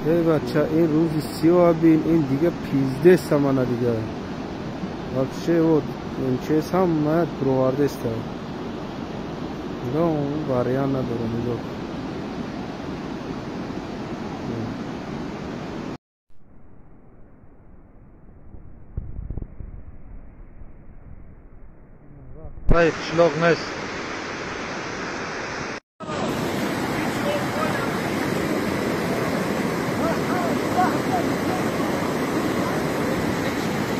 ای بچه این روز سیاه بین این دیگه 15 سمانه دیگه вообще вот این چیز هم من پروارده است نگاه اون باریان نداره نگاه رای قشلاق نیست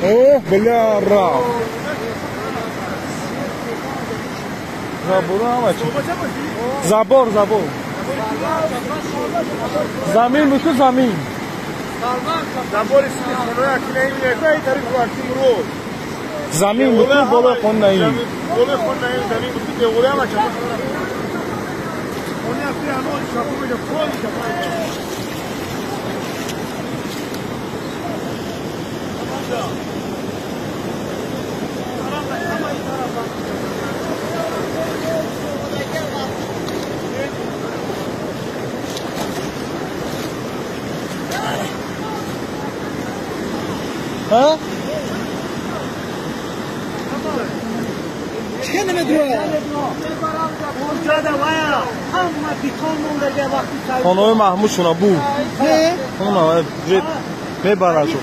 اوه بلا را زبور هم اچه زبور زمین بکن زمین زمین بکن بالا خون نهیم زمین بکن دیگوری هم اچه ها؟ چه نمیدونم؟ اونجا دوایا هم بیتون مونده وقتی خانوی محمود شونا بو نه؟ خانوی میبرن شو